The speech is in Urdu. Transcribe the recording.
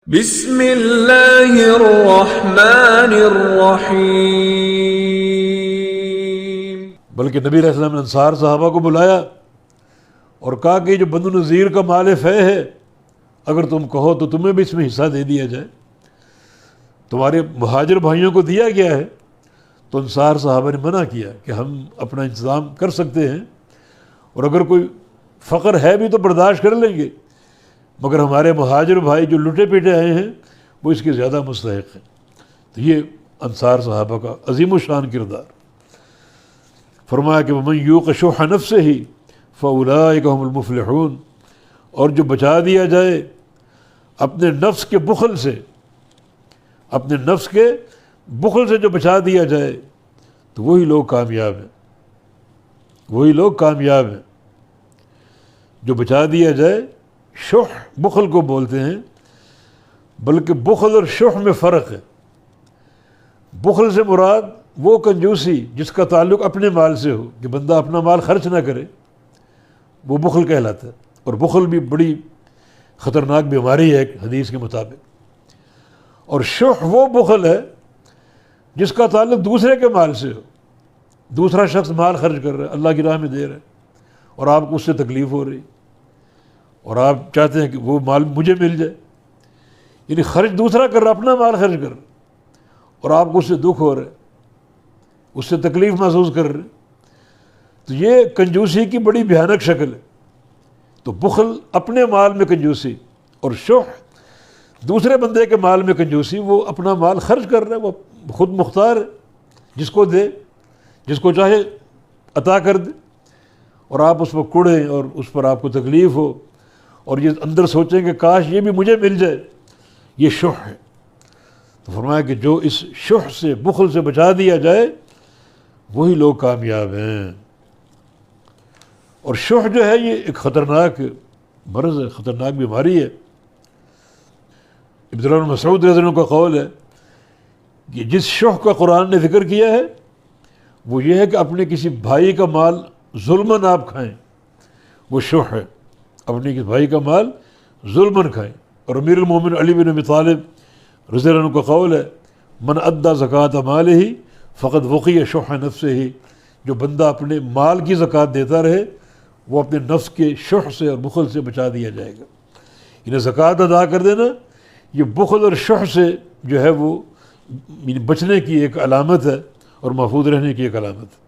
بسم اللہ الرحمن الرحیم۔ بلکہ نبی علیہ السلام نے انصار صحابہ کو بلایا اور کہا کہ جو بنو نذیر کا مال فے ہے، اگر تم کہو تو تمہیں بھی اس میں حصہ دے دیا جائے۔ تمہارے مہاجر بھائیوں کو دیا گیا ہے، تو انصار صحابہ نے منع کیا کہ ہم اپنا انتظام کر سکتے ہیں، اور اگر کوئی فقر ہے بھی تو برداشت کر لیں گے، مگر ہمارے مہاجر بھائی جو لٹے پیٹے آئے ہیں وہ اس کے زیادہ مستحق ہیں۔ تو یہ انصار صحابہ کا عظیم الشان کردار۔ فرمایا کہ وَمَن یوق شح نفسہ فَأُولَٰئِکَ هُمُ الْمُفْلِحُونَ، اور جو بچا دیا جائے اپنے نفس کے بخل سے، اپنے نفس کے بخل سے جو بچا دیا جائے تو وہی لوگ کامیاب ہیں، وہی لوگ کامیاب ہیں۔ جو بچا دیا جائے، شح بخل کو بولتے ہیں، بلکہ بخل اور شح میں فرق ہے۔ بخل سے مراد وہ کنجوسی جس کا تعلق اپنے مال سے ہو، کہ بندہ اپنا مال خرچ نہ کرے، وہ بخل کہلاتا ہے۔ اور بخل بھی بڑی خطرناک بیماری ہے ایک حدیث کے مطابق۔ اور شح وہ بخل ہے جس کا تعلق دوسرے کے مال سے ہو، دوسرا شخص مال خرچ کر رہا ہے، اللہ کی راہ میں دے رہا ہے، اور آپ کو اس سے تکلیف ہو رہی، اور آپ چاہتے ہیں کہ وہ مال مجھے مل جائے، یعنی خرچ دوسرا کر رہا، اپنا مال خرچ کر رہا، اور آپ کو اس سے دکھ ہو رہا ہے، اس سے تکلیف محسوس کر رہے۔ تو یہ کنجوسی کی بڑی بھیانک شکل ہے۔ تو بخل اپنے مال میں کنجوسی، اور شح دوسرے بندے کے مال میں کنجوسی، وہ اپنا مال خرچ کر رہا ہے، وہ خود مختار ہے، جس کو دے، جس کو چاہے عطا کر دے، اور آپ اس پر کڑیں اور اس پر آپ کو تکلیف ہو، اور یہ اندر سوچیں کہ کاش یہ بھی مجھے مل جائے، یہ شح ہے۔ تو فرمایا کہ جو اس شح سے، بخل سے بچا دیا جائے وہی لوگ کامیاب ہیں۔ اور شح جو ہے یہ ایک خطرناک مرض ہے، خطرناک بیماری ہے۔ عبداللہ بن مسعود رضی اللہ عنہ کا قول ہے کہ جس شح کا قرآن نے ذکر کیا ہے وہ یہ ہے کہ اپنے کسی بھائی کا مال ظلماً آپ کھائیں، وہ شح ہے، اپنے کسی بھائی کا مال ظلماً کھائیں۔ اور امیر المومن علی بن ابی طالب رضی اللہ عنہ کا قول ہے من ادى زکوٰۃ مالہ فقد وقی شح نفسہ، جو بندہ اپنے مال کی زکوٰۃ دیتا رہے وہ اپنے نفس کے شح سے اور بخل سے بچا دیا جائے گا۔ انہیں زکوٰۃ ادا کر دینا یہ بخل اور شح سے جو ہے وہ بچنے کی ایک علامت ہے، اور محفوظ رہنے کی ایک علامت ہے۔